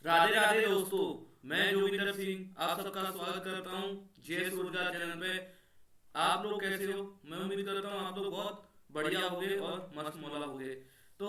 राधे राधे दोस्तों, मैं जोगिंदर सिंह आप सबका स्वागत करता हूँ जेएस रोजगार चैनल पे। आप लोग कैसे हो? मैं उम्मीद करता हूँ आप लोग बहुत बढ़िया होंगे और मस्त मौला होंगे। तो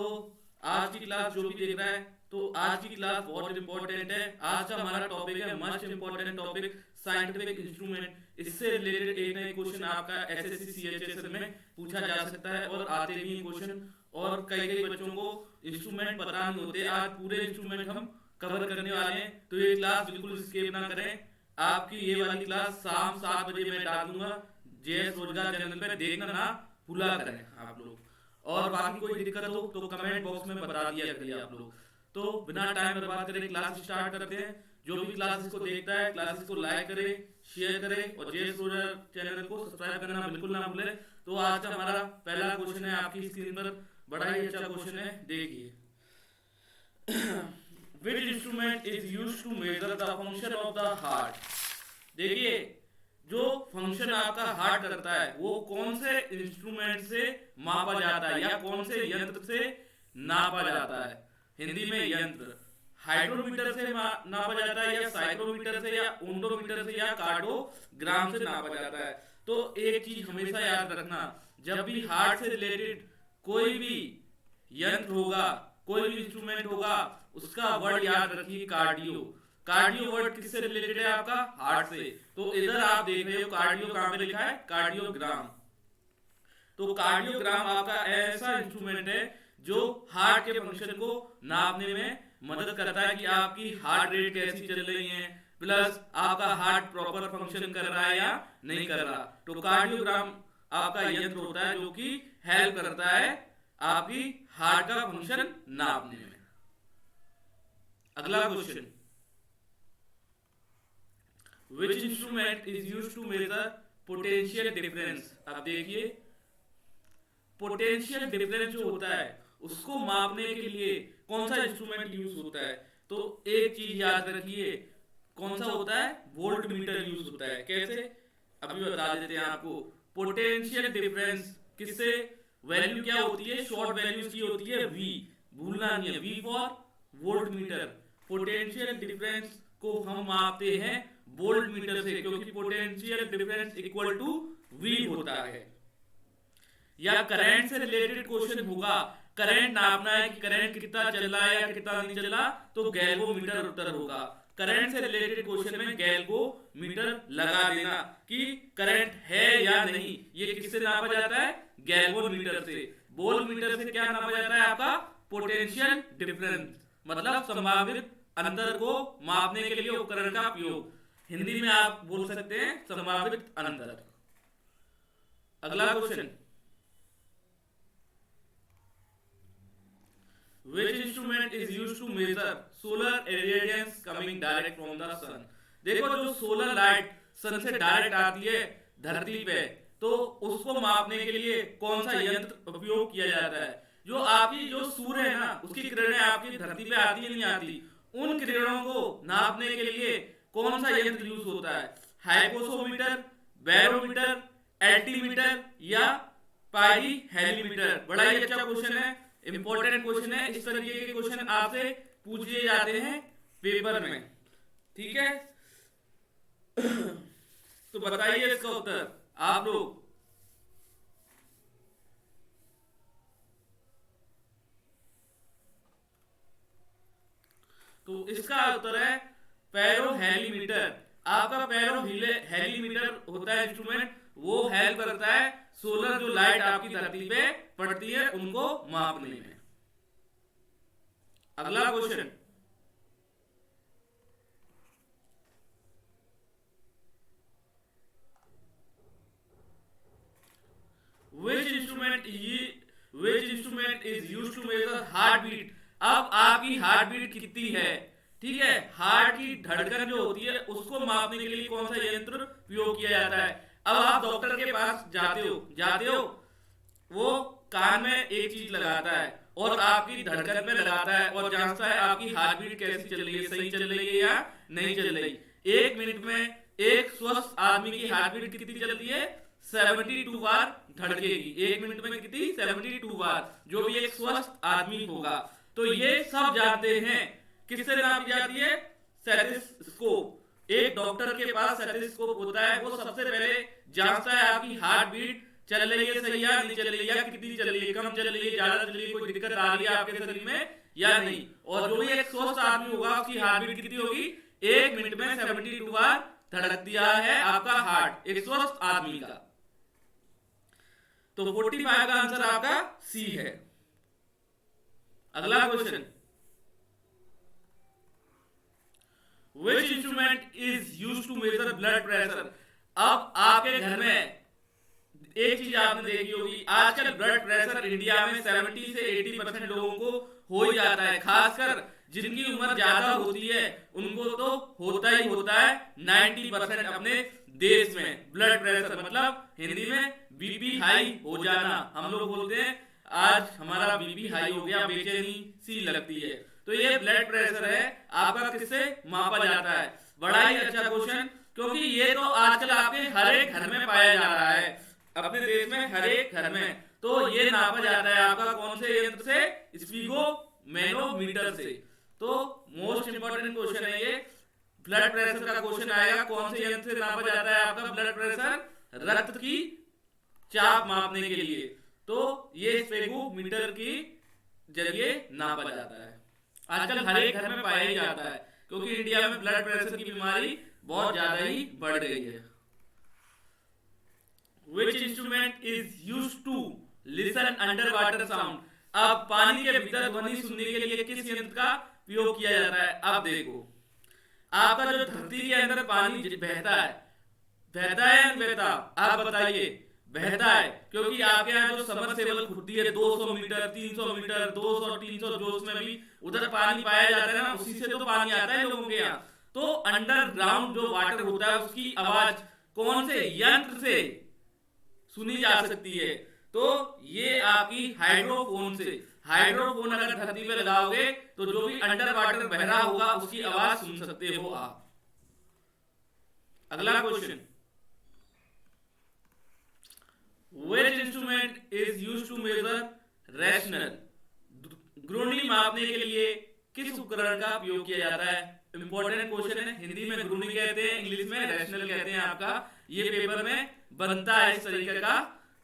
आज की क्लास जो भी देख रहा है, तो आज की क्लास बहुत इंपॉर्टेंट है। आज का हमारा टॉपिक है must important topic scientific instrument. इससे रिलेटेड एक ना एक क्वेश्चन आपका एसएससी सीएचएस में पूछा जा सकता है और आते भी हैं क्वेश्चन। और कई कई बच्चों को इंस्ट्रूमेंट पता नहीं होते। आज पूरे इंस्ट्रूमेंट हम कवर करने वाले हैं, तो ये क्लास बिल्कुल स्किप ना करें। आपकी ये वाली क्लास शाम 7 बजे मैं डाल दूंगा जेएस रोजगार चैनल पे, देखना ना भूला करें आप लोग। और बाकी कोई दिक्कत हो तो कमेंट बॉक्स में बता दिया करिए आप लोग। तो बिना टाइम बर्बाद करे क्लास स्टार्ट करते हैं। जो भी क्लासेस को देखता है क्लासेस को लाइक करे, शेयर करे और जेएस रोजगार चैनल को सब्सक्राइब करना बिल्कुल ना भूले। तो आज का हमारा पहला क्वेश्चन है आपकी स्क्रीन पर, बड़ा ही अच्छा क्वेश्चन है, देखिए। Which instrument is used to measure the function of the heart? देखिए, जो फंक्शन आपका हार्ट करता है वो कौन से इंस्ट्रूमेंट से मापा जाता है या कौन से यंत्र से नापा जाता है। हिंदी में यंत्र हाइड्रोमीटर से नापा जाता है या साइक्रोमीटर से या ओंडोमीटर से या कार्डियोग्राम से नापा जाता है। तो एक चीज हमेशा याद रखना, जब भी हार्ट से रिलेटेड कोई भी यंत्र होगा, कोई भी इंस्ट्रूमेंट होगा, उसका वर्ड याद रखिए कार्डियो। कार्डियो वर्ड किससे रिलेटेड है? आपका हार्ट से। तो इधर आप देख रहे हो कार्डियो कहां पे लिखा है? कार्डियोग्राम। तो कार्डियोग्राम आपका ऐसा इंस्ट्रूमेंट है जो हार्ट के फंक्शन को नापने में मदद करता है कि आपकी हार्ट रेट कैसी चल रही है, प्लस आपका हार्ट प्रॉपर फंक्शन कर रहा है या नहीं कर रहा। तो कार्डियोग्राम आपका यंत्र होता है जो कि हेल्प करता है आपकी हार्ट का फंक्शन नापने में। अगला question, which instrument is used to measure potential difference. अब देखिए, पोटेंशियल डिफरेंस जो होता है उसको मापने के लिए कौन सा इंस्ट्रूमेंट यूज होता है? तो एक चीज याद रखिए, कौन सा होता है? वोल्ट मीटर यूज होता है। कैसे? अभी बता देते हैं आपको। पोटेंशियल डिफरेंस किससे, वैल्यू क्या होती है? शॉर्ट वैल्यू की होती है वी, भूलना नहीं है, V for voltmeter. Potential difference को हम मापते हैं वोल्ट मीटर से, क्योंकि potential difference equal to V होता है। या करंट से रिलेटेड क्वेश्चन होगा, करंट नापना है कि करंट कितना चल रहा है या कितना नहीं चल रहा, तो गैल्वोमीटर उत्तर होगा। करंट से रिलेटेड क्वेश्चन में गैल्वोमीटर लगा देना कि करंट है या नहीं। ये किससे नापा जाता है? गैल्वोमीटर से। वोल्टमीटर से क्या नापा जाता है? आपका पोटेंशियल डिफरेंस, मतलब संभावित अंतर को मापने के लिए उपकरण का उपयोग। हिंदी में आप बोल सकते हैं संभावित अंतर। अगला question, which instrument is used to measure solar irradiance coming direct from the sun। देखो, जो सोलर लाइट सन से डायरेक्ट आती है धरती पे, तो उसको मापने के लिए कौन सा यंत्र उपयोग किया जाता है? जो आपकी जो सूर्य है ना, उसकी किरणें आपकी धरती पे आती है नहीं आती, उन किरणों को नापने के लिए कौन सा यंत्र यूज होता है? हाइपोसोमीटर, बैरोमीटर, एल्टीमीटर या पाइरीहेलीमीटर। बड़ा ही अच्छा क्वेश्चन है, इंपॉर्टेंट क्वेश्चन है। इस तरीके के क्वेश्चन आपसे पूछे जाते हैं पेपर में, ठीक है? तो बताइए इसका उत्तर आप लोग। तो इसका उत्तर है पैरोहेलीमीटर। आपका पैरोहेलीमीटर होता है इंस्ट्रूमेंट, वो हेल्प करता है सोलर जो लाइट आपकी धरती पे पड़ती है उनको मापने में। अगला question, which instrument is used to measure heart beat। अब आपकी हार्ट बीट कितनी है, ठीक है? हार्ट की धड़कन जो होती है उसको मापने के लिए कौन सा यंत्र उपयोग किया जाता है? अब आप डॉक्टर के पास जाते हो, वो कान में एक चीज लगाता है और आपकी धड़कन में लगाता है और जांचता है आपकी हार्ट बीट कैसी चल रही है, सही चल रही है या नहीं चल रही। 1 मिनट में एक स्वस्थ आदमी की हार्ट बीट कितनी चलती है? 72 बार धड़केगी। 1 मिनट में कितनी? 72 बार, जो भी एक स्वस्थ आदमी होगा। तो ये सब जानते हैं किससे नापी जाती है? स्टेथोस्कोप। एक डॉक्टर के पास स्टेथोस्कोप होता है, वो सबसे पहले जांचता है आपकी हार्ट बीट चल रही है सही या नहीं चल रही है, कितनी चल रही है, कम चल रही है, ज्यादा चल रही है, कोई दिक्कत आ रही है आपके शरीर में या नहीं। और जो भी एक स्वस्थ आदमी होगा उसकी हार्ट बीट कितनी होगी? 1 मिनट में 72 बार धड़क दिया है आपका हार्ट, एक स्वस्थ आदमी का। तो 45 का आंसर आपका सी है। अगला question, Which instrument is used to measure blood pressure? अब आपके घर में एक चीज आपने देखी होगी, आजकल ब्लड प्रेशर इंडिया में 70 से 80% लोगों को हो ही जाता है, खासकर जिनकी उम्र ज्यादा होती है उनको तो होता ही होता है। 90% अपने देश में ब्लड प्रेशर मतलब हिंदी में बीपी हाई हो जाना, हम लोग बोलते हैं आज हमारा बीपी हाई हो गया, बेचैनी सी लगती है। तो ये ब्लड प्रेशर है आपका, किससे मापा जाता है? बड़ा ही अच्छा क्वेश्चन, क्योंकि ये तो आजकल आपके हर एक घर में पाया जा रहा है, अपने देश में हर एक घर में। तो ये नापा जाता है आपका कौन से यंत्र से? स्फिगोमेनोमीटर से। तो मोस्ट इंपोर्टेंट क्वेश्चन है ये, ब्लड प्रेशर का क्वेश्चन आएगा, कौन से यंत्र से नापा जाता है आपका ब्लड प्रेशर? रक्त की चाप मापने के लिए तो ये स्फिगोमीटर की जरिए नापा जाता है। आजकल हर एक घर में पाया ही जाता है, क्योंकि इंडिया में ब्लड प्रेशर की बीमारी बहुत ज्यादा ही बढ़ गई है। Which instrument is used to listen underwater sound? अब पानी के भीतर ध्वनि सुनने के लिए किस यंत्र का उपयोग किया जाता है? अब देखो, आपका जो धरती के अंदर पानी बहता है या नहीं बहता? आप बताइए। बहता है, क्योंकि आपके यहाँ जो सबमर्सिबल खुदती है 200 मीटर 300 मीटर 200 300 जो उसमें भी उधर पानी पाया जाता है ना, उसी से तो पानी आता है लोगों के यहाँ। तो अंडरग्राउंड जो वाटर होता है उसकी आवाज कौन से यंत्र से सुनी जा सकती है? तो ये आपकी हाइड्रोफोन से। हाइड्रोफोन अगर धरती पे लगाओगे तो जो भी अंडर वाटर बह रहा होगा उसकी आवाज सुन सकते हो आप। अगला question, Which instrument is used to measure rational? घूर्णी मापने के लिए किस उपकरण का उपयोग किया जाता है? इंपॉर्टेंट क्वेश्चन है, हिंदी में घूर्णी कहते हैं, इंग्लिश में रैशनल कहते हैं। आपका ये पेपर में बनता है इस तरीके का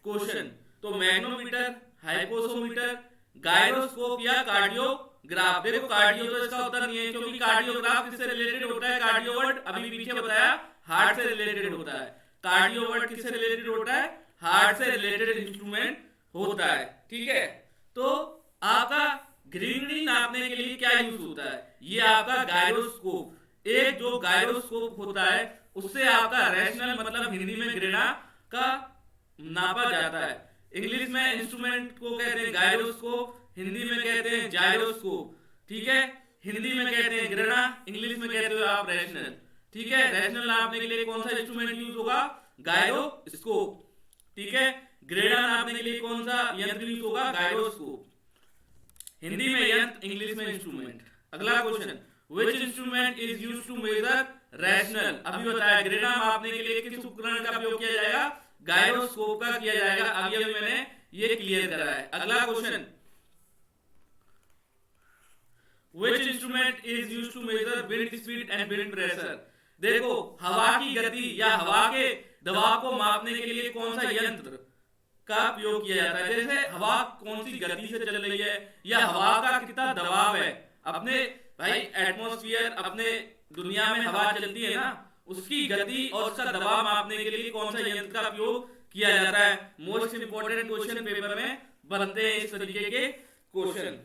क्वेश्चन। तो मैग्नोमीटर, हाइपोसोमीटर, गायरोस्कोप या कार्डियोग्राफ। देखो कार्डियो तो इसका उत्तर नहीं है, क्योंकि कार्डियोग्राफ किससे रिलेटेड होता है? कार्डियो वर्ड अभी पीछे बताया हार्ट से रिलेटेड होता है। कार्डियो वर्ड किससे रिलेटेड होता है? हार्ट से रिलेटेड इंस्ट्रूमेंट होता है, ठीक है। तो आपका घूर्णी नापने के लिए क्या यूज होता है? ये आपका गायरोस्कोप। एक जो गायरोस्कोप होता है उससे आपका रैशनल मतलब हिंदी में घृणा का नापा जाता है। इंग्लिश में इंस्ट्रूमेंट को कहते हैं गायरोस्कोप, हिंदी में कहते हैं जायरोस्कोप, ठीक है। हिंदी में कहते हैं घृणा, इंग्लिश में कहते हो आप रैशनल, ठीक है। रैशनल नापने के लिए कौन सा इंस्ट्रूमेंट यूज होगा? गायरोस्कोप, ठीक है। घृणा नापने के लिए कौन सा यंत्र यूज होगा? गायरोस्कोप। हिंदी में यंत्र, इंग्लिश में इंस्ट्रूमेंट। अगला question, Which instrument is used to measure rational? अभी बताया घृणा मापने के लिए किस उपकरण का उपयोग किया जाएगा? गायरोस्कोप का किया जाएगा। अभी मैंने ये क्लियर करा है। अगला question, Which instrument is used to measure wind speed and wind pressure? देखो हवा की गति या हवा के दबाव को मापने के लिए कौन सा यंत्र का उपयोग किया जाता है? जैसे हवा कौन सी गति से चल रही है या हवा का कितना दबाव है। अपने भाई एटमॉस्फेयर, अपने दुनिया में हवा चलती है ना, उसकी गति और उसका दबाव मापने के लिए कौन सा यंत्र का उपयोग किया जाता है? मोस्ट इंपोर्टेंट क्वेश्चन पेपर में बनते हैं इस तरीके के क्वेश्चन।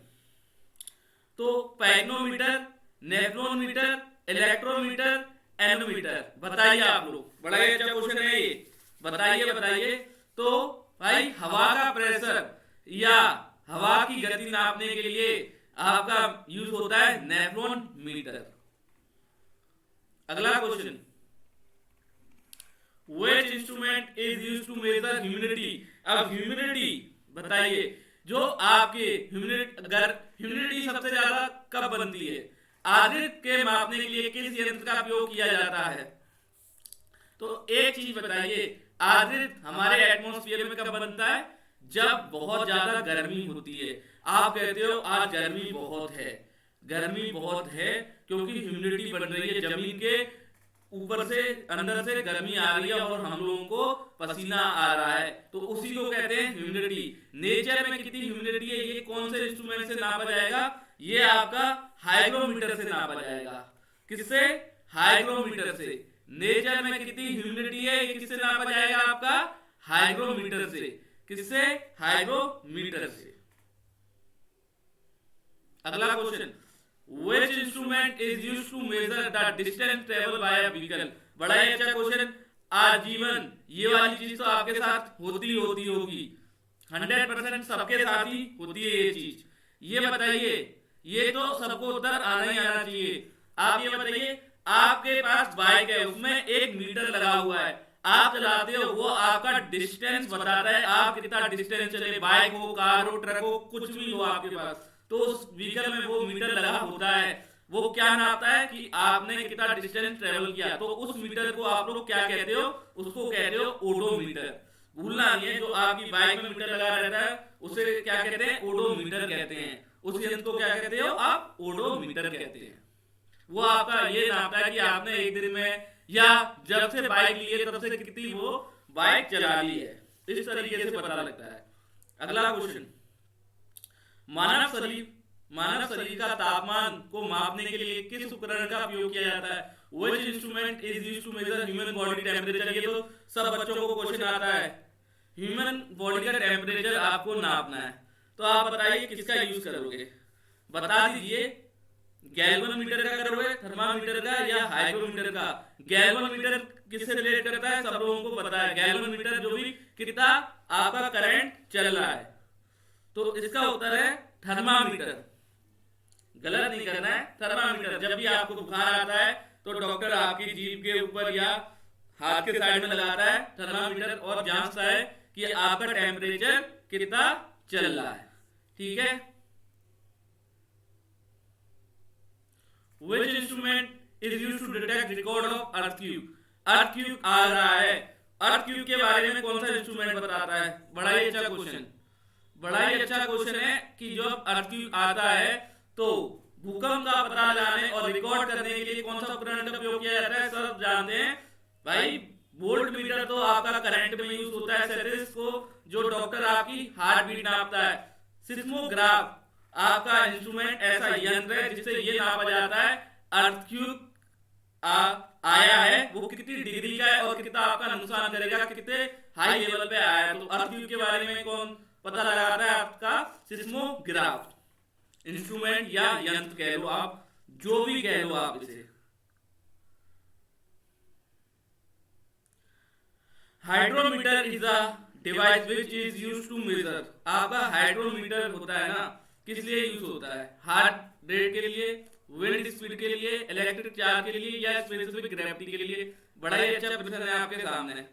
तो पैग्नोमीटर, नेफ्रोमीटर, इलेक्ट्रोमीटर, एनोमीटर। बताइए आप लोग, बड़ा ही अच्छा क्वेश्चन है ये, बताइए। तो भाई हवा का प्रेशर या हवा की गति नापने के लिए आपका यूज होता है नेफ्रोमीटर। अगला question, Which instrument is used to measure humidity? अब ह्यूमिडिटी बताइए, जो आपके ह्यूमिडिटी सबसे ज्यादा कब बनती है? आर्द्रता के मापने के लिए किस यंत्र का उपयोग किया जाता है? तो एक चीज बताइए, आर्द्रता हमारे एटमॉस्फेयर में कब बनता है? जब बहुत ज्यादा गर्मी होती है। आप कहते हो आज गर्मी बहुत है, गर्मी बहुत है क्योंकि ह्यूमिडिटी बढ़ रही है, जमीन के ऊपर से अंदर से गर्मी आ रही है और हम लोगों को पसीना आ रहा है, तो उसी को कहते हैं ह्यूमिडिटी। नेचर में कितनी ह्यूमिडिटी है ये कौन से इंस्ट्रूमेंट से नापा जाएगा? ये आपका हाइग्रोमीटर से नापा जाएगा। किससे? हाइग्रोमीटर से। नेचर में कितनी ह्यूमिडिटी है ये किससे नापा जाएगा? आपका हाइग्रोमीटर से। किससे? हाइग्रोमीटर से। अगला question, Which instrument is used to measure the distance traveled by a vehicle? बड़ा ही अच्छा क्वेश्चन। आजीवन ये वाली चीज तो आपके साथ होती होगी, 100% सबके साथ ही होती है ये चीज। ये बताइए, ये तो सबको उत्तर आना ही आना चाहिए। आप ये बताइए, आपके पास बाइक है, उसमें एक मीटर लगा हुआ है, आप चलाते हो, वो आपका डिस्टेंस बताता है आप कितना डिस्टेंस चले, बाइक हो, कार हो, ट्रक हो, कुछ भी हो आपके पास, तो उस व्हीकल में वो मीटर लगा होता है। वो क्या नापता है कि आपने कितना डिस्टेंस ट्रेवल किया। तो उस मीटर को आप लोग क्या कहते हो? उसको कहते हो ओडोमीटर। भूलना नहीं है, जो आपकी बाइक में मीटर लगा रहता है उसे क्या कहते हैं? ओडोमीटर कहते हैं। उस यंत्र को क्या कहते हो आप? ओडोमीटर कहते हैं। वो आपका ये नापता है कि आपने एक दिन में या जब से बाइक ली है तब से कितनी वो बाइक चला ली है, इस तरीके से पता लगता है। अगला क्वेश्चन, मानव शरीर का तापमान को मापने के लिए किस उपकरण का उपयोग किया जाता है? Which instrument is used to measure human body temperature? ये तो सब बच्चों को क्वेश्चन आता है। ह्यूमन बॉडी का टेम्परेचर आपको नापना है, तो आप बताइए किसका यूज करोगे? बता दीजिए, गैल्वेनोमीटर का करोगे, थर्मामीटर का, या हाइग्रोमीटर का? गैल्वेनोमीटर किससे रिलेट करता है? सब लोगों को पता है। गैल्वेनोमीटर जो भी कितना आपका करंट चल रहा है, तो इसका उत्तर है थर्मामीटर। गलत नहीं करना है, थर्मामीटर। जब भी आपको बुखार आता है तो डॉक्टर आपकी जीभ के ऊपर या हाथ के साइड में लगाता है थर्मामीटर और जांचता है कि आपका टेम्परेचर कितना चल रहा है। ठीक है। Which instrument is used to detect record of earthquake? earthquake आ रहा है, earthquake के बारे में कौन सा इंस्ट्रूमेंट बताता है? बड़ा ही अच्छा क्वेश्चन, बड़ा ही अच्छा क्वेश्चन है कि जब अर्थक्वेक आता है तो भूकंप का पता लगाने और रिकॉर्ड करने के लिए कौन सा उपकरण का उपयोग किया जाता है? सब जानते हैं भाई, वोल्ट मीटर तो आपका करंट में यूज होता है। स्टेथोस्कोप जो डॉक्टर आपकी हार्ट बीट नापता है। सिस्मोग्राफ आपका इंस्ट्रूमेंट ऐसा यंत्र है जिससे ये नापा जाता है अर्थक्वेक आया है वो कितनी डिग्री का है और कितना आपका नुकसान करेगा, कितने हाई लेवल पे आया है। तो अर्थक्वेक के बारे में कौन पता लगाता है? आपका सिस्मोग्राफ इंस्ट्रूमेंट या यंत्र कह लो आप, जो भी कह लो आप इसे। Hydrometer is a device which is used to measure. आपका हाइड्रोमीटर होता है ना, किस लिए यूज होता है? हार्ट रेट के लिए, विंड स्पीड के लिए, इलेक्ट्रिक चार्ज के लिए, या स्पेसिफिक ग्रेविटी के लिए? बड़ा ही अच्छा प्रश्न है आपके सामने।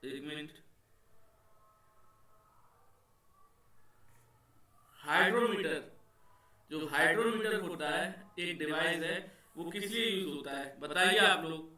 एक मिनट। हाइड्रोमीटर, जो हाइड्रोमीटर होता है एक डिवाइस है, वो किस लिए यूज होता है बताइए आप लोग।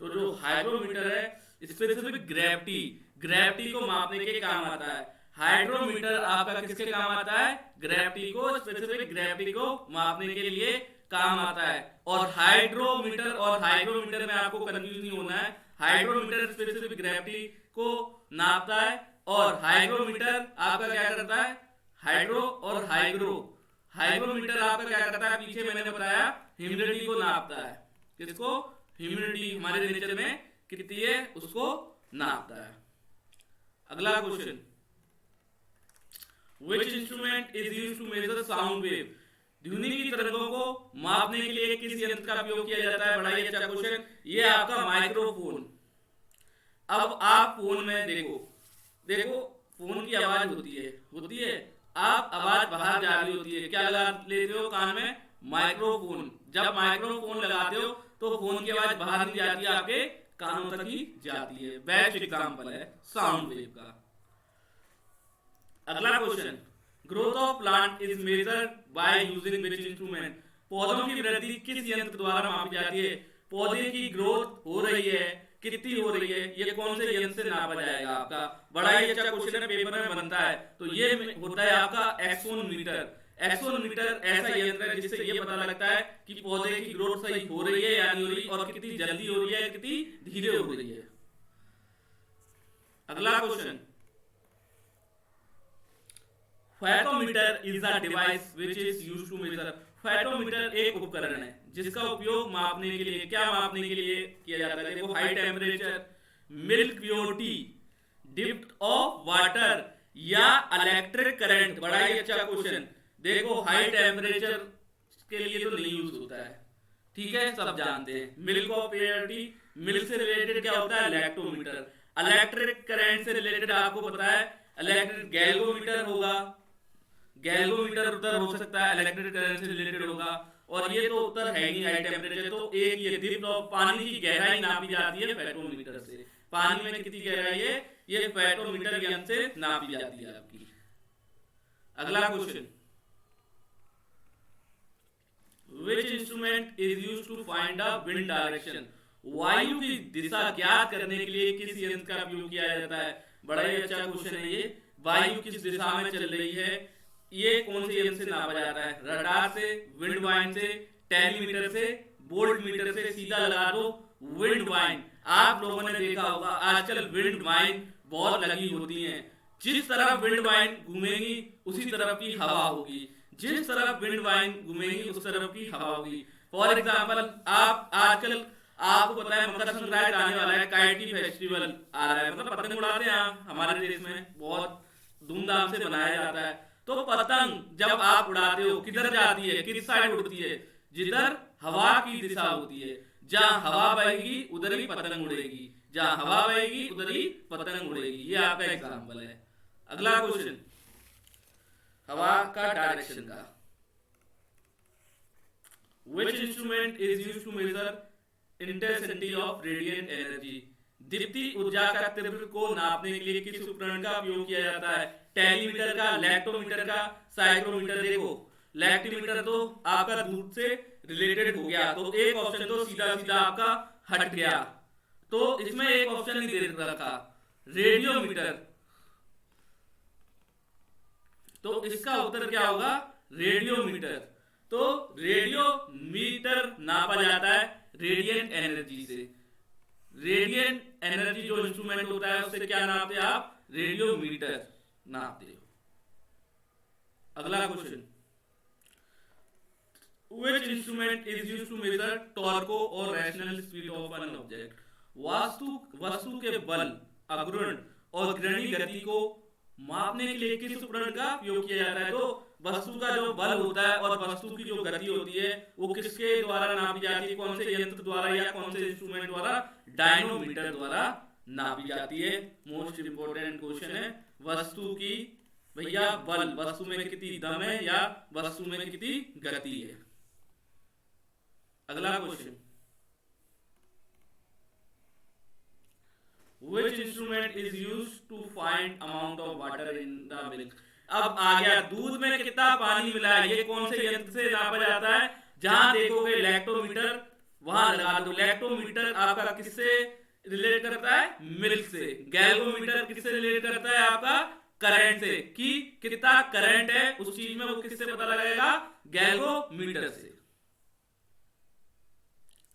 तो जो हाइड्रोमीटर है स्पेसिफिक ग्रेविटी को मापने के काम आता है। हाइड्रोमीटर आपका किसके काम आता है? ग्रेविटी को, स्पेसिफिक ग्रेविटी को मापने के लिए काम आता है। और हाइड्रोमीटर और हाइग्रोमीटर में आपको कंफ्यूज नहीं होना है। हाइड्रोमीटर स्पेसिफिक ग्रेविटी को नापता है और हाइग्रोमीटर आपका क्या करता है? हाइड्रो और हाइग्रोमीटर आपका क्या करता है? पीछे मैंने बताया ह्यूमिडिटी को नापता है। किसको? ह्यूमिडिटी हमारे नेचर में कितनी है उसको नापता है। अगला question, Which instrument is used to measure sound wave? ध्वनि की तरंगों को मापने के लिए किस यंत्र का उपयोग किया जाता है? बड़ा ही अच्छा क्वेश्चन, ये आपका माइक्रोफोन। अब आप फोन में देखो फोन की आवाज होती है, आप आवाज बाहर जा रही होती है, क्या लगा लेते हो कान में? माइक्रोफोन। जब माइक्रोफोन लगाते हो तो फोन की आवाज बाहर नहीं जाती, आपके कानों तक ही जाती है। बेस्ट एग्जांपल है साउंड वेव का। अगला question, growth of plant is measured by using which instrument? पौधों की वृद्धि किस यंत्र द्वारा मापी जाती है? पौधे की ग्रोथ हो रही है, कितनी हो रही है, ये कौन से यंत्र से नापा जाएगा? आपका बड़ा ही अच्छा क्वेश्चन है, पेपर में बनता है। तो ये होता है आपका एक्सोनोमीटर। एक्सोनोमीटर ऐसा यंत्र है जिससे ये पता लगता है कि पौधे की ग्रोथ सही हो रही है या नहीं हो रही, और कितनी जल्दी हो रही है, कितनी धीरे हो रही है। अगला question, phytometer is a device which is used to measure. Phytometer एक उपकरण है जिसका उपयोग मापने के लिए, क्या मापने के लिए किया जाता है? देखो, high temperature, milk purity, depth of water या इलेक्ट्रिक करंट। बड़ा ही अच्छा क्वेश्चन। देखो, हाई टेम्परेचर के लिए तो नहीं यूज होता है, ठीक है, सब जानते हैं। मिल्क ऑफ प्योरिटी, मिल्क से रिलेटेड क्या होता है? लैक्टोमीटर। इलेक्ट्रिक करंट से रिलेटेड आपको पता है इलेक्ट्रिक गैल्वोमीटर होगा। गैल्वोमीटर उधर हो सकता है, इलेक्ट्रिक करंट से रिलेटेड होगा। और ये तो उत्तर है नहीं हाई टेम्परेचर, तो एक ये डिप्थ ऑफ पानी की गहराई नापी जाती है फाइटोमीटर से। पानी में कितनी गहराई है, ये फाइटोमीटर यंत्र से नापी जाती है आपकी। अगला question, Which instrument is used to find a wind direction? वायु की दिशा ज्ञात करने के लिए किस यंत्र का उपयोग किया जाता है? बड़ा ही अच्छा क्वेश्चन है ये। वायु किस दिशा में चल रही है, ये कौन से यंत्र से नापा जाता है? रडार से, विंड वाइन से, टेलीमीटर से, वोल्ट मीटर से? सीधा लगा दो विंड वाइन। आप लोगों ने देखा होगा आजकल विंड वाइन बहुत लगी होती हैं। जिस तरफ विंड वाइन घूमेगी उसी तरफ की हवा होगी, जिस तरफ विंड वाइन घूमेगी उस तरफ की हवा होगी। फॉर एग्जाम्पल, आप आजकल आपको पता है मकर संक्रांति आने वाला है, काइटी फेस्टिवल आ रहा है, मतलब पतंग उड़ाते हैं हमारे देश में, बहुत धूमधाम से मनाया जाता है। तो पतंग जब आप उड़ाते हो किधर जाती है, किस साइड उड़ती है? जिधर हवा की दिशा होती है। जहां हवा बहेगी उधर ही पतंग उड़ेगी, जहां हवा बहेगी उधर ही पतंग उड़ेगी। ये आपका एग्जाम्पल है। अगला क्वेश्चन, हवा का डायरेक्शन का। Which instrument is used to measure intensity of radiant energy? Deepti ऊर्जा का तीव्र को नापने के लिए किस उपकरण का उपयोग किया जाता है? टेलीमीटर का, लैक्टोमीटर का, साइक्रोमीटर? देखो, लैक्टोमीटर तो आपका दूध से रिलेटेड हो गया, तो एक ऑप्शन तो सीधा सीधा आपका हट गया। तो इसमें एक ऑप्शन नहीं दे रखा, रेडियोमीटर। तो इसका उत्तर क्या होगा? रेडियोमीटर। तो रेडियोमीटर नापा जाता है रेडिएंट एनर्जी से। रेडिएंट एनर्जी जो इंस्ट्रूमेंट होता है उससे क्या नापते हैं आप? रेडियोमीटर नापते हो। अगला question, Which instrument is used to measure torque or rational speed of an object? वस्तु के बल, अग्रण और घूर्णी गति को मापने के लिए किस उपकरण का उपयोग किया जाता है? तो वस्तु का जो बल होता है और वस्तु की जो गति होती है वो किसके द्वारा नापी जाती है? कौन से यंत्र द्वारा या कौन से इंस्ट्रूमेंट द्वारा? डायनोमीटर द्वारा नापी जाती है। मोस्ट इंपोर्टेंट क्वेश्चन है। वस्तु की भैया बल, वस्तु में कितनी दम है या वस्तु में कितनी गति है। अगला question, Which instrument is used to find amount of water in the milk? अब आ गया दूध में कितना पानी मिला है, ये कौन से यंत्र से नापा जाता है? जहां देखोगे लैक्टोमीटर वहां लगा दो। लैक्टोमीटर आपका किससे रिलेट करता है? मिल्क से। गैल्वोमीटर किससे रिलेट करता है? आपका करंट से, कि कितना करंट है उस चीज में, वो किससे पता लगेगा? गैल्वोमीटर से।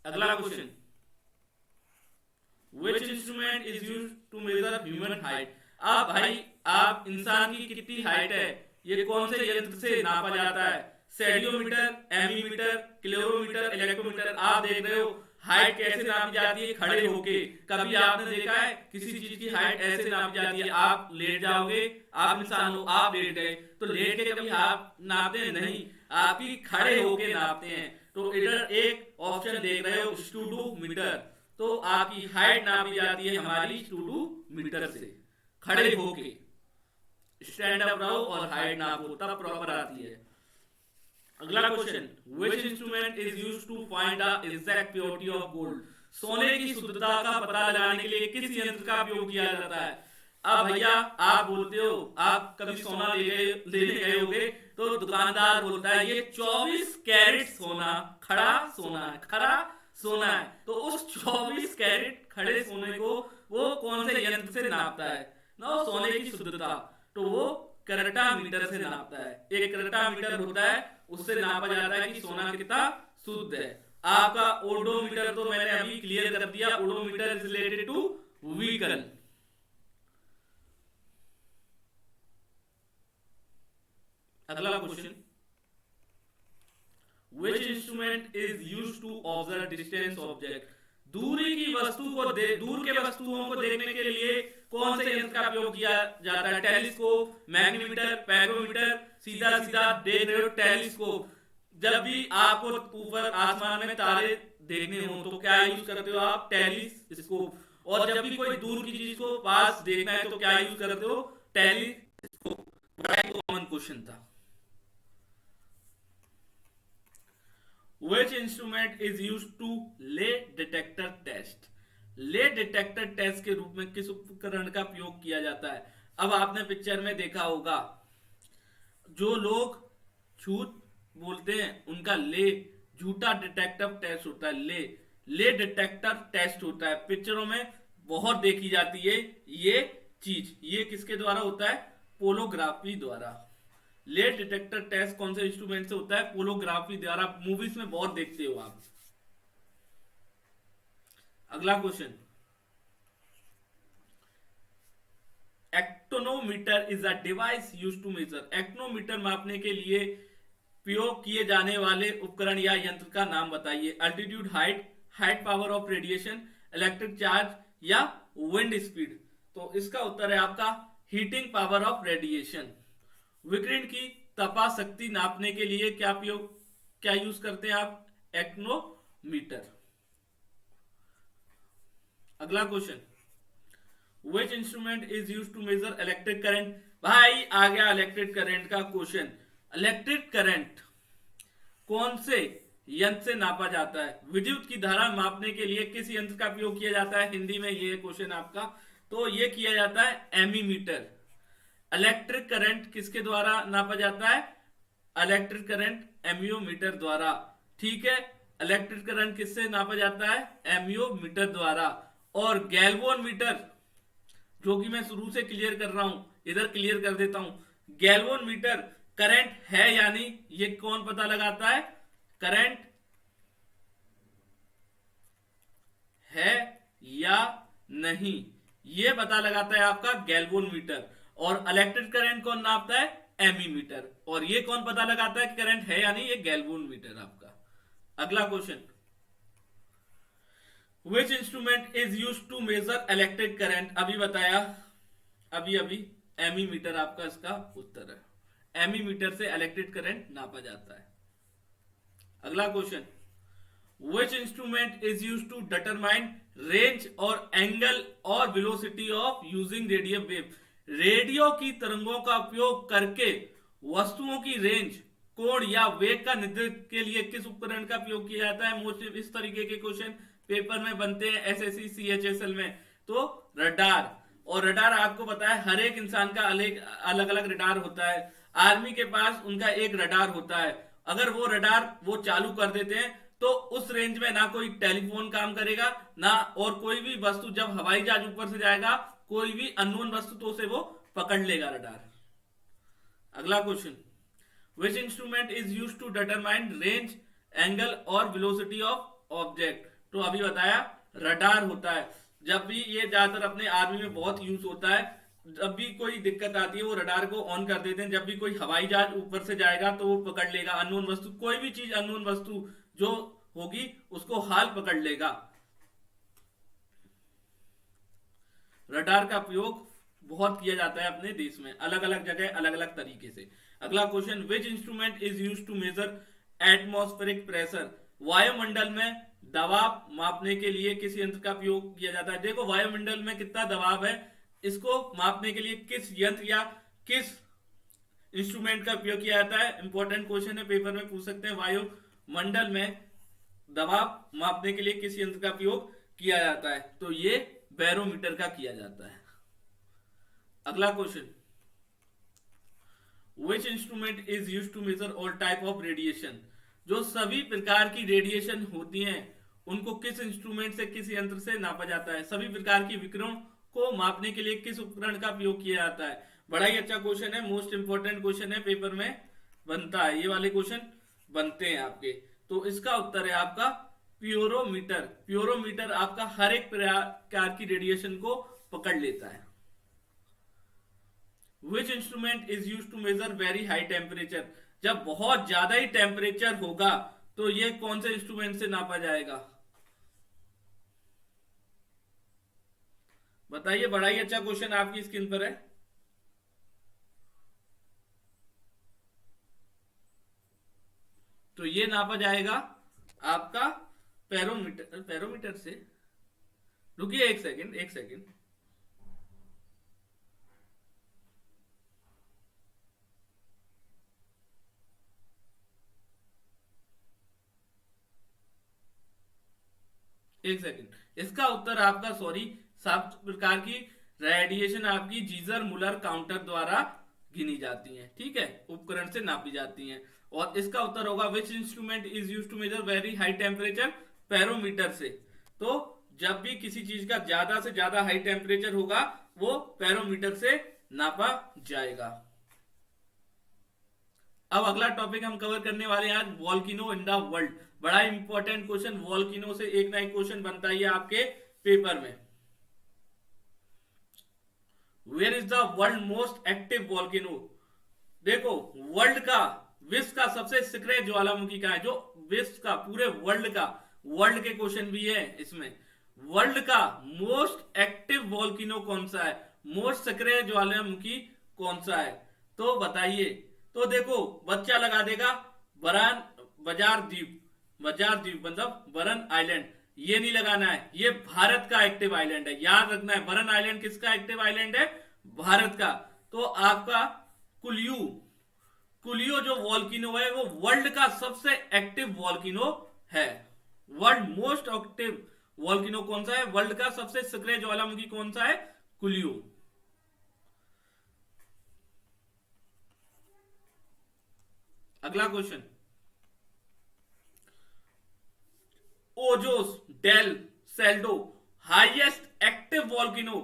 अगला question, Which instrument is used to measure human height? अब भाई आप इंसान की कितनी हाइट है ये कौन से यंत्र से नापा जाता है? सेडियोमीटर, एमीमीटर, क्लोरोमीटर, इलेक्ट्रोमीटर? आप देख रहे हो हाइट कैसे नापी जाती है? खड़े होके। कभी आपने देखा है किसी चीज की हाइट ऐसे नापी जाती है? आप लेट जाओगे, आप इंसान हो, आप लेट गए तो लेट के कभी आप नापते हैं? नहीं, आपकी खड़े होके नापते हैं। तो इधर एक ऑप्शन देख रहे हो स्टूडोमीटर, तो आपकी हाइट नापी जाती है हमारी स्टूडोमीटर से। खड़े होके स्टैंड अप रहो और हाइट नापो, तब प्रॉपर आती है। अगला question, which instrument is used to find the exact purity of gold? सोने की शुद्धता का पता लगाने के लिए किस यंत्र का उपयोग किया जाता है? अब भैया आप बोलते हो, आप कभी सोना लेने गए होगे, तो दुकानदार बोलता है ये 24 कैरेट सोना, खड़ा सोना है, खड़ा सोना है। तो उस 24 कैरेट खड़े सोने को वो कौन से यंत्र से नापता है ना, सोने की शुद्धता? तो वो करटा मीटर से नापता है। एक करटा मीटर होता है, उससे नापा जाता है कि सोना कितना शुद्ध है। आपका ओडोमीटर तो मैंने अभी क्लियर कर दिया, odometer is related to vehicle. अगला question, Which instrument is used to observe distant object? दूरी की वस्तु को दूर के वस्तुओं को देखने के लिए कौन से यंत्र का उपयोग किया जाता है? टेलीस्कोप, मैग्नीमीटर, पैरोमीटर, सीधा सीधा देख रहे हो टेलीस्कोप। जब भी आपको ऊपर आसमान में तारे देखने हो तो क्या यूज करते हो आप? टेलीस्कोप। और जब भी कोई दूर की चीज को पास देखना है तो क्या यूज करते हो? टेलीस्कोप। बड़ा कॉमन क्वेश्चन था। Which instrument is used to lay detector test? ले डिटेक्टर टेस्ट के रूप में किस उपकरण का प्रयोग किया जाता है? अब आपने पिक्चर में देखा होगा, जो लोग झूठ बोलते हैं उनका ले झूठा डिटेक्टर टेस्ट होता है। ले डिटेक्टर टेस्ट होता है, पिक्चरों में बहुत देखी जाती है ये चीज। ये किसके द्वारा होता है? पोलोग्राफी द्वारा। ले डिटेक्टर टेस्ट कौन से इंस्ट्रूमेंट से होता है? पोलोग्राफी द्वारा। मूवीज में बहुत देखते हो आप। अगला question, actinometer is a device used to measure. Actinometer मापने के लिए प्रयोग किए जाने वाले उपकरण या यंत्र का नाम बताइए। Altitude, height, height power of radiation, electric charge या विंड स्पीड। तो इसका उत्तर है आपका हीटिंग पावर ऑफ रेडिएशन। विकिरण की तपा शक्ति नापने के लिए क्या यूज करते हैं आप? एक्टोनोमीटर। अगला question, Which instrument is used to measure electric current? भाई आ गया इलेक्ट्रिक करंट का क्वेश्चन। इलेक्ट्रिक करंट कौन से यंत्र से नापा जाता है? विद्युत की धारा मापने के लिए किस यंत्र का प्रयोग किया जाता है? हिंदी में ये क्वेश्चन आपका, तो ये किया जाता है एमीमीटर। इलेक्ट्रिक करंट किसके द्वारा नापा जाता है? इलेक्ट्रिक करंट एमियोमीटर द्वारा। ठीक है, इलेक्ट्रिक करंट किससे नापा जाता है? एमियोमीटर द्वारा। और गैल्वोमीटर, जो कि मैं शुरू से क्लियर कर रहा हूं, इधर क्लियर कर देता हूं। गैल्वोमीटर करंट है या नहीं ये कौन पता लगाता है? करंट है या नहीं ये पता लगाता है आपका गैल्वोमीटर। और इलेक्ट्रिक करंट कौन नापता है? एमीमीटर। और ये कौन पता लगाता है कि करंट है या नहीं? ये गैल्वोमीटर आपका। अगला question, Which instrument is used to measure electric current? अभी बताया, अभी एमीमीटर आपका इसका उत्तर है। एमीमीटर से इलेक्ट्रिक करंट नापा जाता है। अगला question, Which instrument is used to determine range और एंगल और velocity of using radio wave? Radio की तरंगों का उपयोग करके वस्तुओं की रेंज, कोण या वेग का निर्धारण के लिए किस उपकरण का उपयोग किया जाता है? मोस्टली इस तरीके के क्वेश्चन पेपर में बनते हैं एसएससी सीएचएसएल में। तो रडार, और रडार आपको पता है हर एक इंसान का अलग अलग रडार होता है। आर्मी के पास उनका एक रडार होता है। अगर वो रडार वो चालू कर देते हैं तो उस रेंज में ना कोई टेलीफोन काम करेगा ना, और कोई भी वस्तु जब हवाई जहाज ऊपर से जाएगा, कोई भी अननोन वस्तु तो उसे वो पकड़ लेगा रडार। अगला question, Which instrument is used to determine range, angle और velocity of object? तो अभी बताया रडार होता है। जब भी ये ज्यादातर अपने आर्मी में बहुत यूज होता है, जब भी कोई दिक्कत आती है वो रडार को ऑन कर देते हैं। जब भी कोई हवाई जहाज ऊपर से जाएगा तो वो पकड़ लेगा अननोन वस्तु, कोई भी चीज अननोन वस्तु जो होगी उसको हाल पकड़ लेगा। रडार का प्रयोग बहुत किया जाता है अपने देश में, अलग अलग जगह अलग अलग तरीके से। अगला question, which instrument is used to measure atmospheric pressure? वायुमंडल में दबाव मापने के लिए किस यंत्र का प्रयोग किया जाता है? देखो वायुमंडल में कितना दबाव है, इसको मापने के लिए किस यंत्र या किस इंस्ट्रूमेंट का उपयोग किया जाता है? इंपॉर्टेंट क्वेश्चन है, पेपर में पूछ सकते हैं। वायुमंडल में दबाव मापने के लिए किस यंत्र का प्रयोग किया जाता है? तो ये बैरोमीटर का किया जाता है। अगला question, which instrument is use to measure all type of radiation? जो सभी प्रकार की रेडिएशन होती हैं उनको किस इंस्ट्रूमेंट से, किस यंत्र से नापा जाता है? सभी प्रकार की विकिरण को मापने के लिए किस उपकरण का प्रयोग किया जाता है? बड़ा ही अच्छा क्वेश्चन है, मोस्ट इंपोर्टेंट क्वेश्चन है, पेपर में बनता है, ये वाले क्वेश्चन बनते हैं आपके। तो इसका उत्तर है आपका प्योरोमीटर। प्योरोमीटर आपका हर एक प्रकार की रेडिएशन को पकड़ लेता है। Which instrument is use to measure very high temperature? जब बहुत ज्यादा ही टेम्परेचर होगा तो ये कौन से इंस्ट्रूमेंट से नापा जाएगा? बताइए, बड़ा ही अच्छा क्वेश्चन आपकी स्क्रीन पर है। तो ये नापा जाएगा आपका पैरोमीटर। पैरोमीटर से, रुकिए एक सेकंड, एक सेकंड। एक सेकंड, इसका उत्तर आपका, सॉरी, 7 प्रकार की रेडिएशन आपकी जीजर मुलर काउंटर द्वारा गिनी जाती हैं, ठीक है, उपकरण से नापी जाती हैं। और इसका उत्तर होगा which instrument is use to measure very high temperature? Pyrometer से। तो जब भी किसी चीज का ज्यादा से ज्यादा हाई टेम्परेचर होगा वो पैरोमीटर से नापा जाएगा। अब अगला टॉपिक हम कवर करने वाले हैं आज, वॉल्केनो इन द वर्ल्ड। बड़ा इंपॉर्टेंट क्वेश्चन, वॉल्केनो से एक ना एक क्वेश्चन बनता ही है आपके पेपर में। Where is the world most active volcano? देखो, वर्ल्ड का, विश्व का सबसे सक्रिय ज्वालामुखी कहां है? जो विश्व का, पूरे वर्ल्ड का, वर्ल्ड के क्वेश्चन भी है इसमें, वर्ल्ड का मोस्ट एक्टिव वॉल्केनो कौन सा है? मोस्ट सक्रिय ज्वालामुखी कौन सा है? तो बताइए। तो देखो, बच्चा लगा देगा बरान बजार द्वीप, बजार द्वीप मतलब बरन आइलैंड। ये नहीं लगाना है, ये भारत का एक्टिव आइलैंड है, याद रखना है। बरन आइलैंड किसका एक्टिव आइलैंड है? भारत का। तो आपका कुलियो, कुलियो जो वॉल्केनो है वो वर्ल्ड का सबसे एक्टिव वॉल्केनो है। वर्ल्ड मोस्ट एक्टिव वॉल्केनो कौन सा है? वर्ल्ड का सबसे सक्रिय ज्वालामुखी कौन सा है? कुलियो। अगला question, Ojos del Salado highest active volcano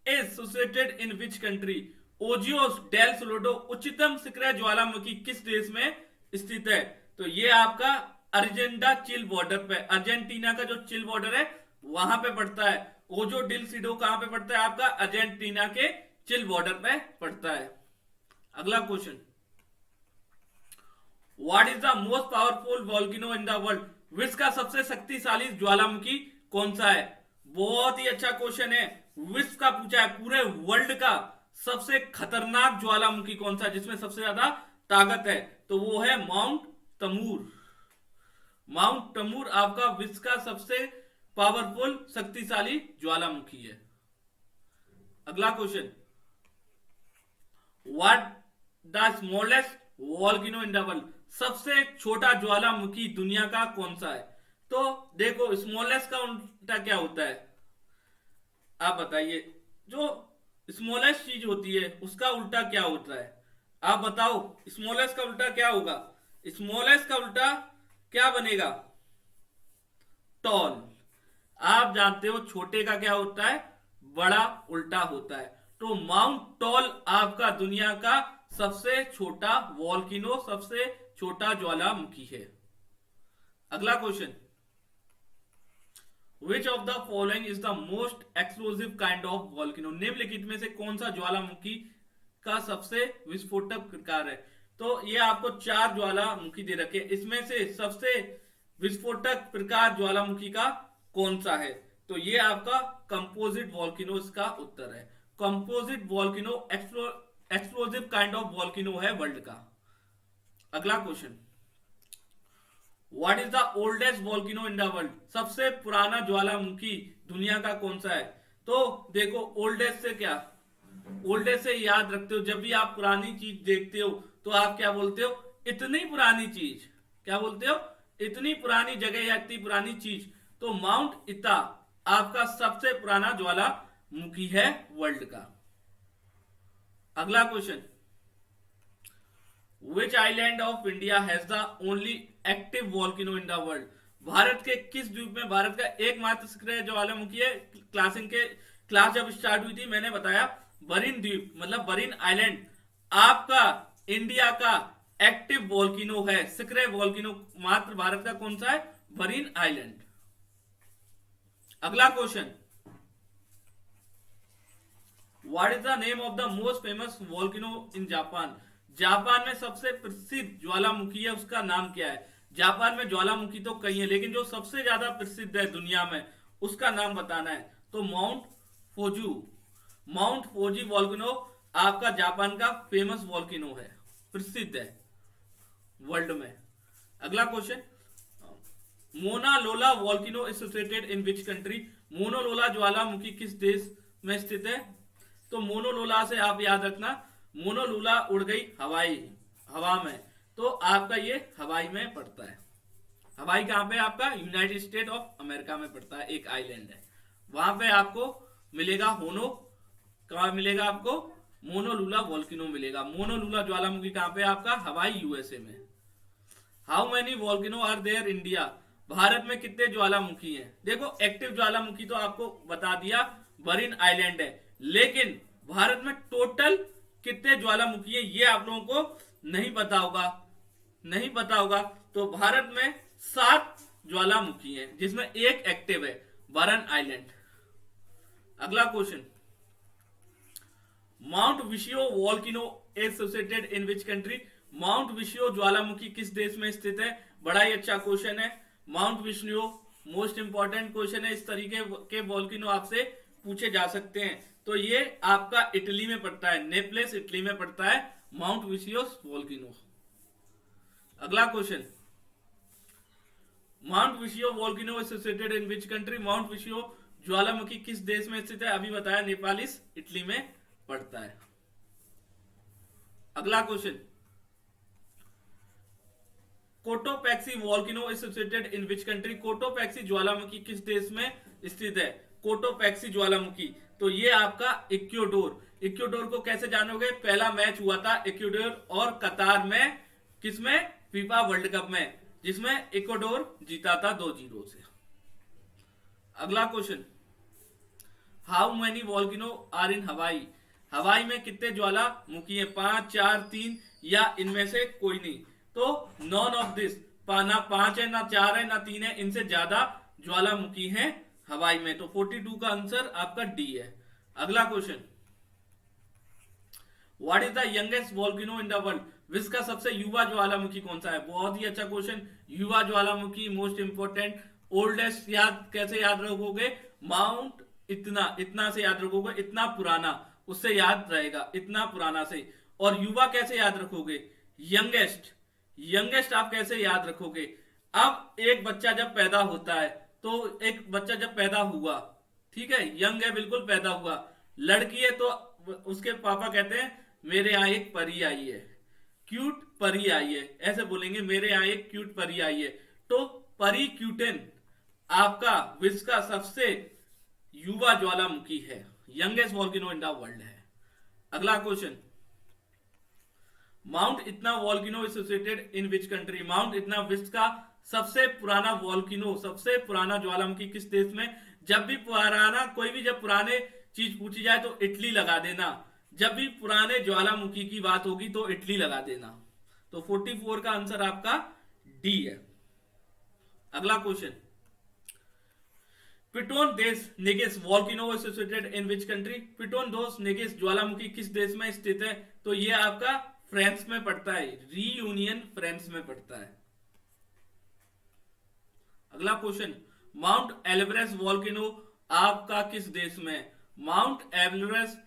is situated in which country? Ojos del Salado उच्चतम सक्रिय ज्वालामुखी किस देश में स्थित है? तो ये आपका अर्जेंटा चिल बॉर्डर पे, अर्जेंटीना का जो चिल बॉर्डर है वहां पे पड़ता है। ओजो डिल सिडो कहां पे पड़ता है? आपका अर्जेंटीना के चिल बॉर्डर पे पड़ता है। अगला question, what is the most powerful volcano in the world? विश्व का सबसे शक्तिशाली ज्वालामुखी कौन सा है? बहुत ही अच्छा क्वेश्चन है, विश्व का पूछा है, पूरे वर्ल्ड का सबसे खतरनाक ज्वालामुखी कौन सा है, जिसमें सबसे ज्यादा ताकत है? तो वो है माउंट तमूर। माउंट तमूर आपका विश्व का सबसे पावरफुल शक्तिशाली ज्वालामुखी है। अगला question, what the smallest volcano in the world? सबसे छोटा ज्वालामुखी दुनिया का कौन सा है? तो देखो, स्मॉलेस्ट का उल्टा क्या होता है? आप बताइए। जो स्मॉलेस्ट चीज होती है उसका उल्टा क्या होता है? आप बताओ, स्मॉलेस्ट का उल्टा क्या होगा? स्मॉलेस्ट का उल्टा क्या बनेगा? टॉल। आप जानते हो छोटे का क्या होता है? बड़ा उल्टा होता है। तो माउंट टॉल आपका दुनिया का सबसे छोटा वॉल्केनो, सबसे छोटा ज्वालामुखी है। अगला question, which of the following is the most explosive kind of volcano? निम्नलिखित में से कौन सा ज्वालामुखी का सबसे विस्फोटक प्रकार है? तो ये आपको 4 ज्वालामुखी दे रखे, इसमें से सबसे विस्फोटक प्रकार ज्वालामुखी का कौन सा है? तो ये आपका कंपोजिट वॉल्केनो इसका उत्तर है। Composite volcano explosive kind of volcano है वर्ल्ड का। अगला question, what is the oldest volcano in the world? सबसे पुराना ज्वालामुखी दुनिया का कौन सा है? तो देखो, ओल्डेस्ट से क्या, ओल्डेस्ट से याद रखते हो, जब भी आप पुरानी चीज देखते हो तो आप क्या बोलते हो? इतनी पुरानी चीज। क्या बोलते हो? इतनी पुरानी जगह या इतनी पुरानी चीज। तो माउंट इता आपका सबसे पुराना ज्वालामुखी है वर्ल्ड का। अगला question, which island of India has the only active volcano in the world? Bharat के किस द्वीप में भारत का एकमात्र सक्रिय ज्वालामुखी है? क्लास जब स्टार्ट हुई थी मैंने बताया बरीन द्वीप मतलब बरीन आइलैंड आपका इंडिया का एक्टिव वॉल्केनो है, सक्रिय वॉल्केनो मात्र भारत का कौन सा है? बरीन आइलैंड। अगला question, what is the name of the most famous volcano in Japan? Japan में सबसे प्रसिद्ध ज्वालामुखी है, उसका नाम क्या है? जापान में ज्वालामुखी तो कई है लेकिन जो सबसे ज्यादा प्रसिद्ध है दुनिया में उसका नाम बताना है। तो माउंट फोजी वॉल्केनो आपका जापान का फेमस वॉल्केनो है, प्रसिद्ध है वर्ल्ड में। अगला क्वेश्चन, मोना लोला volcano is situated in which country? Mono लोला ज्वालामुखी किस देश में स्थित है? तो मोनो लोला से आप याद रखना, मोनो लोला उड़ गई हवा में, तो आपका ये हवाई में पड़ता है। हवाई कहां पे? आपका यूनाइटेड स्टेट ऑफ अमेरिका में पड़ता है, एक आइलैंड है वहां पे आपको मिलेगा होनो। कहां मिलेगा आपको? मोनोलूला वॉल्केनो मिलेगा। मोनोलूला ज्वालामुखी कहां पे? आपका हवाई यूएसए में। How many volcano are there India? भारत में कितने ज्वालामुखी हैं? देखो एक्टिव ज्वालामुखी तो आपको बता दिया बरीन आइलैंड है, लेकिन भारत में टोटल कितने ज्वालामुखी हैं ये आप लोगों को नहीं पता होगा। तो भारत में 7 ज्वालामुखी हैं जिसमें एक एक्टिव है, बरन आइलैंड। अगला question, Mount Vesuvius volcano is situated in which country? Mount Vesuvius ज्वालामुखी किस देश में स्थित है? बड़ा ही अच्छा क्वेश्चन है। माउंट विशियो मोस्ट इंपॉर्टेंट क्वेश्चन है, इस तरीके के वॉल्केनो आपसे पूछे जा सकते हैं। तो ये आपका इटली में पड़ता है, नेपलेस इटली में पड़ता है माउंट विशियो वॉल्केनो। अगला question, Mount Vesuvius volcano is situated in which country? Mount Vesuvius ज्वालामुखी किस देश में स्थित है? अभी बताया नेपालिस इटली में पड़ता है। अगला question, Cotopaxi volcano is situated in which country? Cotopaxi ज्वालामुखी किस देश में स्थित है? कोटोपैक्सी ज्वालामुखी तो ये आपका इक्वाडोर को कैसे जानोगे? पहला मैच हुआ था इक्वाडोर और कतार में, किसमें? फीफा वर्ल्ड कप में, जिसमें इक्वाडोर जीता था 2-0 से। अगला question, how many volcano are in Hawaii? Hawaii में कितने ज्वालामुखी हैं? 5, 4, 3 या इनमें से कोई नहीं? तो नॉन ऑफ दिस, ना 5 है, ना 4 है, ना 3 है, इनसे ज्यादा ज्वालामुखी हैं हवाई में। तो 42 का आंसर आपका डी है। अगला question, what is the youngest volcano in the world? विश्व का सबसे युवा ज्वालामुखी कौन सा है? बहुत ही अच्छा क्वेश्चन। युवा ज्वालामुखी मोस्ट इंपोर्टेंट। ओल्डेस्ट कैसे याद रखोगे? माउंट इतना से याद रखोगे, इतना पुराना, उससे याद रहेगा, इतना पुराना से। और युवा कैसे याद रखोगे? यंगेस्ट आप कैसे याद रखोगे? अब एक बच्चा जब पैदा होता है, तो एक बच्चा जब पैदा हुआ, ठीक है, यंग है, बिल्कुल पैदा हुआ, लड़की है तो उसके पापा कहते हैं मेरे यहाँ एक परी आई है, क्यूट परी आई है, ऐसे बोलेंगे मेरे यहाँ एक क्यूट परी आई है। तो परी क्यूटेन आपका विश्व का सबसे युवा ज्वालामुखी है, youngest volcano in the world है। अगला क्वेश्चन, माउंट इतना volcano is situated in which country? Mount इतना विश्व का सबसे पुराना वॉल्केनो, सबसे पुराना ज्वालामुखी किस देश में? जब भी पुराना कोई भी जब पुराने चीज पूछी जाए तो इटली लगा देना, जब भी पुराने ज्वालामुखी की बात होगी तो इटली लगा देना। तो 44 का आंसर आपका डी है। अगला question, Piton des Neiges volcano is situated in which country? Piton des Neiges ज्वालामुखी किस देश में स्थित है? तो ये आपका फ्रांस में पड़ता है, रीयूनियन फ्रांस में पड़ता है। अगला क्वेश्चन, माउंट एवरेस्ट वॉल्केनो आपका किस देश में? माउंट एवरेस्ट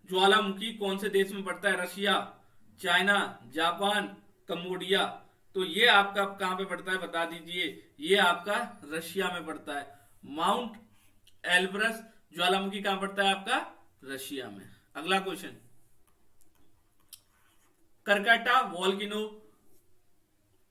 ज्वालामुखी कौन से देश में पड़ता है? Russia, China, Japan, Cambodia. तो ये आपका कहां पे पड़ता है बता दीजिए। ये आपका रशिया में पड़ता है। माउंट एवरेस्ट ज्वालामुखी कहां पड़ता है? आपका रशिया में। अगला क्वेश्चन, करकटा वॉल्केनो,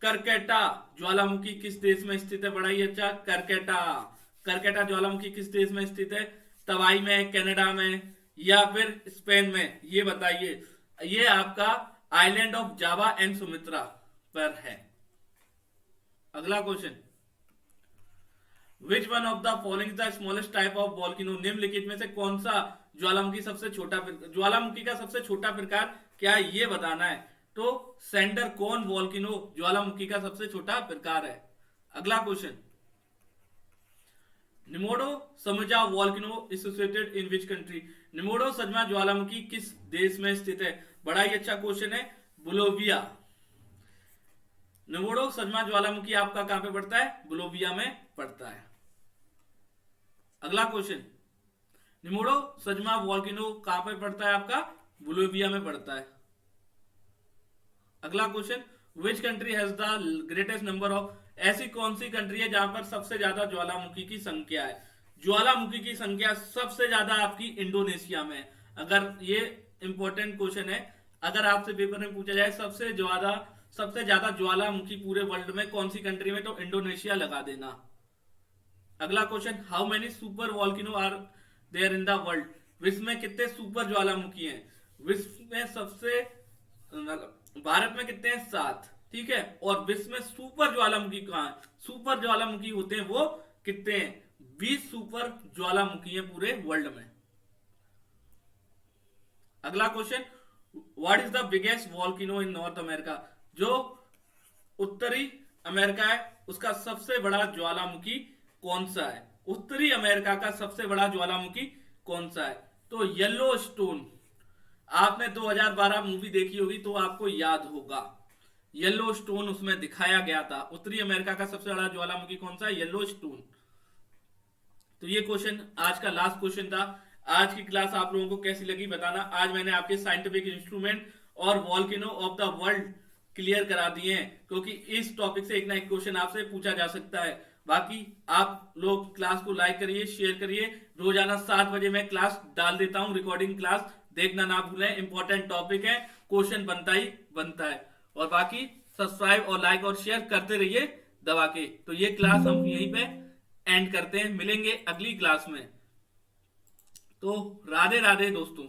करकटा ज्वालामुखी किस देश में स्थित है? बड़ा ही अच्छा, करकटा ज्वालामुखी किस देश में स्थित है? तवाई में, कनाडा में या फिर स्पेन में? ये बताइए। ये आपका island of Java and Sumitra पर है। अगला question, which one of the following the smallest type of volcano, निम्नलिखित में से कौन सा ज्वालामुखी का सबसे छोटा प्रकार क्या है, ये बताना है। तो सेंडर कौन वॉल्केनो ज्वालामुखी का सबसे छोटा प्रकार है। अगला question, Nevado Sajama volcano associated in which country, Nevado Sajama ज्वालामुखी किस देश में स्थित है। बड़ा ही अच्छा क्वेश्चन है, बोलोविया। निमोडो सजमा ज्वालामुखी आपका कहां पे पड़ता है, बोलोविया में पड़ता है। अगला क्वेश्चन, निमोडो सजमा वॉल्केनो कहां पे पड़ता है आपका, बोलोविया में पड़ता है। अगला question, which country has the greatest number of, ऐसी कौन सी कंट्री है जहां पर सबसे ज्यादा ज्वालामुखी की संख्या है। ज्वालामुखी की संख्या सबसे ज्यादा आपकी इंडोनेशिया में है। अगर ये इंपॉर्टेंट क्वेश्चन है, अगर आपसे पेपर में पूछा जाए सबसे ज्यादा ज्वालामुखी पूरे वर्ल्ड में कौन सी कंट्री में, तो इंडोनेशिया लगा देना। अगला question, how many super volcano are there in the world, विश्व में कितने सुपर ज्वालामुखी हैं। विश्व में सबसे, भारत में कितने हैं, 7, ठीक है। और विश्व में सुपर ज्वालामुखी कहां है, सुपर ज्वालामुखी होते हैं वो कितने हैं, 20 सुपर ज्वालामुखी हैं पूरे वर्ल्ड में। अगला question, what is the biggest volcano in north America, जो उत्तरी अमेरिका है उसका सबसे बड़ा ज्वालामुखी कौन सा है। उत्तरी अमेरिका का सबसे बड़ा ज्वालामुखी कौन सा है, तो येलो स्टोन। आपने 2012 मूवी देखी होगी तो आपको याद होगा, येलो स्टोन उसमें दिखाया गया था। उत्तरी अमेरिका का सबसे बड़ा ज्वालामुखी कौन सा है, येलो स्टोन। तो ये क्वेश्चन आज का लास्ट क्वेश्चन था। आज की क्लास आप लोगों को कैसी लगी बताना। आज मैंने आपके साइंटिफिक इंस्ट्रूमेंट और volcano of the world clear करा दिए हैं, क्योंकि इस टॉपिक से एक ना एक क्वेश्चन आपसे पूछा जा सकता है। बाकी आप लोग क्लास को लाइक करिए, शेयर करिए। रोजाना 7 बजे मैं क्लास डाल देता हूं, रिकॉर्डिंग क्लास, देखना ना भूलें। इंपॉर्टेंट टॉपिक है, क्वेश्चन बनता ही बनता है। और बाकी सब्सक्राइब और लाइक और शेयर करते रहिए दबा के। तो ये क्लास हम यहीं पे एंड करते हैं, मिलेंगे अगली क्लास में। तो राधे राधे दोस्तों।